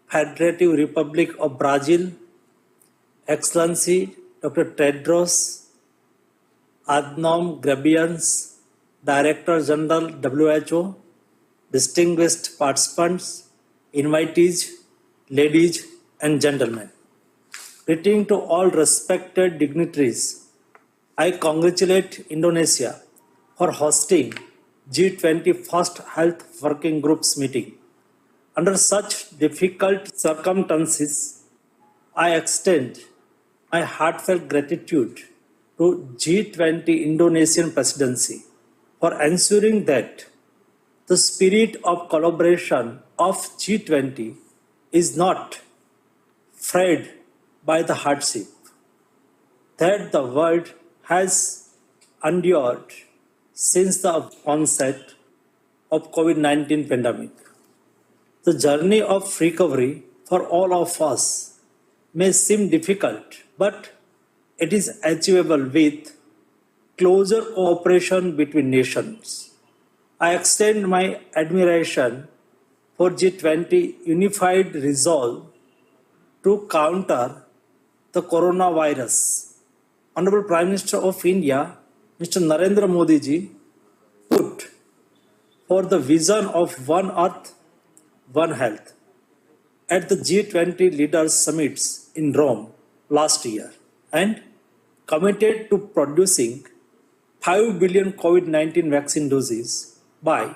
Federative Republic of Brazil, Excellency Dr. Tedros Adhanom Ghebreyesus, Director General WHO, distinguished participants, invitees, ladies and gentlemen. Greeting to all respected dignitaries. I congratulate Indonesia for hosting G20 First Health Working Groups meeting. Under such difficult circumstances, I extend my heartfelt gratitude to G20 Indonesian presidency for ensuring that the spirit of collaboration of G20 is not frayed by the hardship that the world has endured since the onset of COVID-19 pandemic. The journey of recovery for all of us may seem difficult, but it is achievable with closer cooperation between nations. I extend my admiration for G20 unified resolve to counter the coronavirus. Honorable Prime Minister of India, Mr. Narendra Modi ji, put for the vision of One Earth, One Health at the G20 Leaders Summits in Rome last year and committed to producing 5 billion COVID-19 vaccine doses by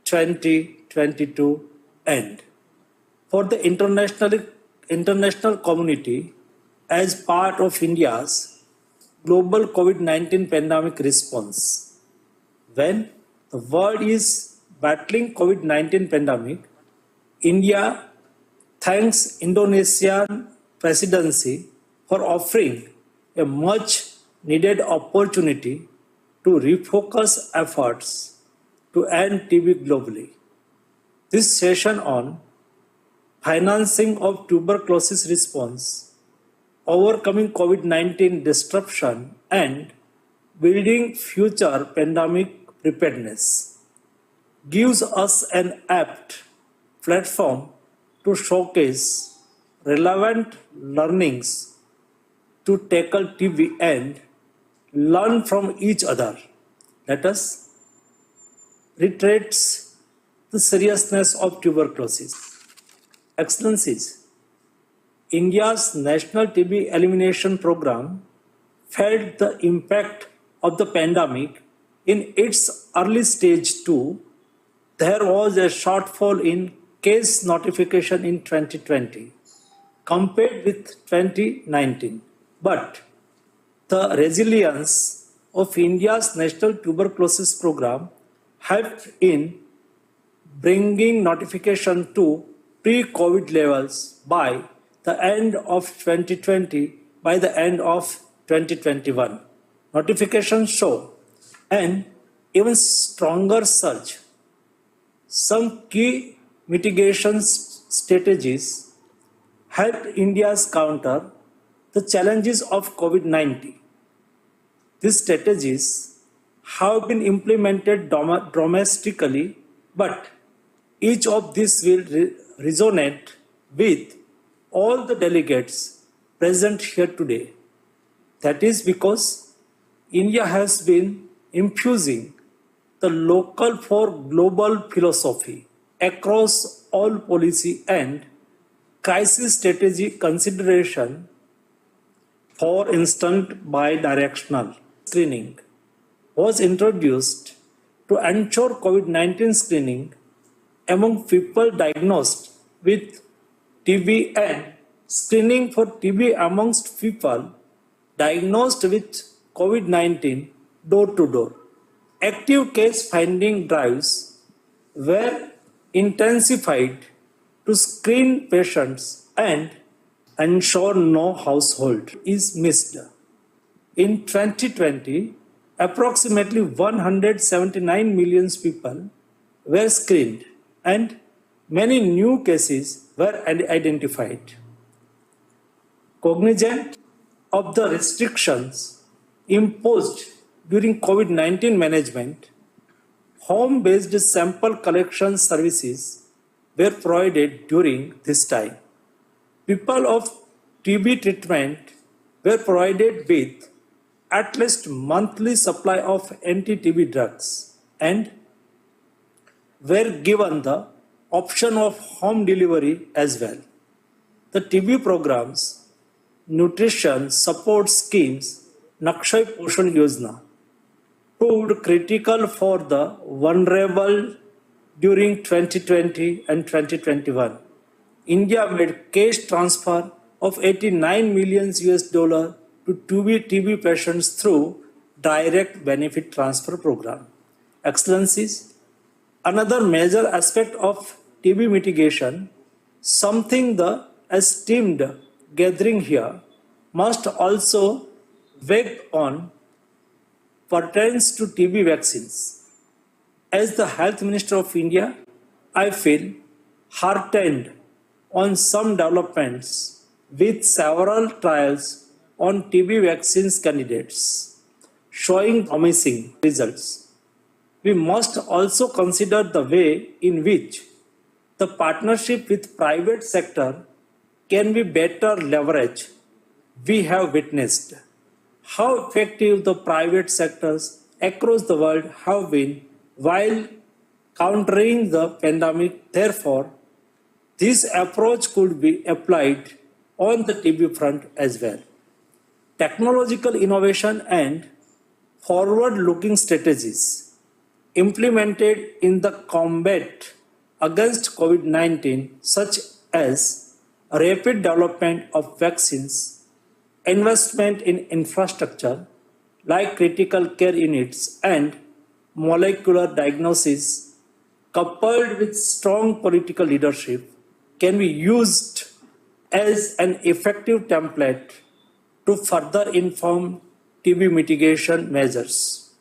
2022 end. For the international community, as part of India's global COVID-19 pandemic response, when the world is battling COVID-19 pandemic, India thanks Indonesian presidency for offering a much needed opportunity to refocus efforts to end TB globally. This session on financing of tuberculosis response, overcoming COVID-19 disruption and building future pandemic preparedness gives us an apt platform to showcase relevant learnings to tackle TB and learn from each other. Let us reiterate the seriousness of tuberculosis. Excellencies, India's National TB Elimination Program felt the impact of the pandemic in its early stage too. There was a shortfall in case notification in 2020 compared with 2019. But the resilience of India's National Tuberculosis Program helped in bringing notification to pre-COVID levels by the end of 2020, by the end of 2021. Notifications show an even stronger surge. Some key mitigation strategies helped India counter the challenges of COVID-19. These strategies have been implemented domestically, but each of these will resonate with all the delegates present here today. That is because India has been infusing the local for global philosophy across all policy and crisis strategy consideration. For instance, bidirectional screening was introduced to ensure COVID-19 screening among people diagnosed with TB and screening for TB amongst people diagnosed with COVID-19 door to door. Active case finding drives were intensified to screen patients and ensure no household is missed. In 2020, approximately 179 million people were screened and many new cases were identified. Cognizant of the restrictions imposed during COVID-19 management, home-based sample collection services were provided during this time. People of TB treatment were provided with at least monthly supply of anti-TB drugs and were given the option of home delivery as well. The TB programs, nutrition support schemes, Nakshay Poshan Yojana proved critical for the vulnerable during 2020 and 2021. India made cash transfer of 89 million US dollar to TB patients through direct benefit transfer program. Excellencies, another major aspect of TB mitigation, something the esteemed gathering here must also weigh on, pertains to TB vaccines. As the Health Minister of India, I feel heartened on some developments with several trials on TB vaccines candidates showing promising results. We must also consider the way in which the partnership with private sector can be better leveraged. We have witnessed how effective the private sectors across the world have been while countering the pandemic. Therefore, this approach could be applied on the TB front as well. Technological innovation and forward-looking strategies implemented in the combat against COVID-19, such as rapid development of vaccines, investment in infrastructure like critical care units and molecular diagnosis, coupled with strong political leadership, can be used as an effective template to further inform TB mitigation measures.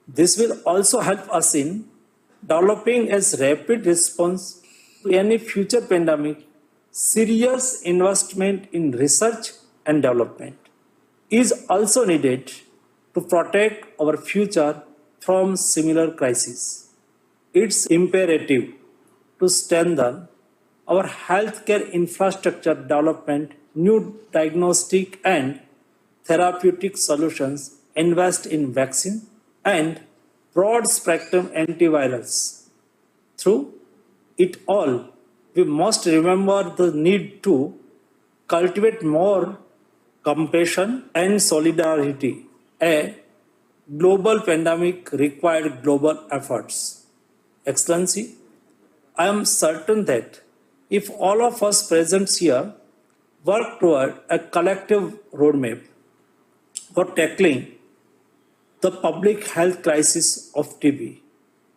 This will also help us in developing a rapid response to any future pandemic. Serious investment in research and development is also needed to protect our future from similar crises. It's imperative to strengthen our healthcare infrastructure development, new diagnostic and therapeutic solutions, invest in vaccine and broad spectrum antivirals. Through it all, we must remember the need to cultivate more compassion and solidarity. A global pandemic required global efforts. Excellency, I am certain that if all of us present here work toward a collective roadmap for tackling the public health crisis of TB,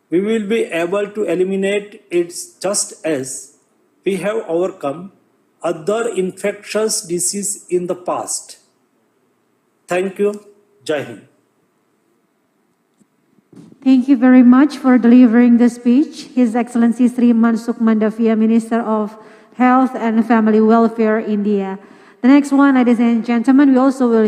we will be able to eliminate it just as we have overcome other infectious diseases in the past. Thank you. Jai Hind. Thank you very much for delivering the speech, His Excellency Sri Mansukh Mandaviya, Minister of Health and Family Welfare, India. The next one, ladies and gentlemen, we also will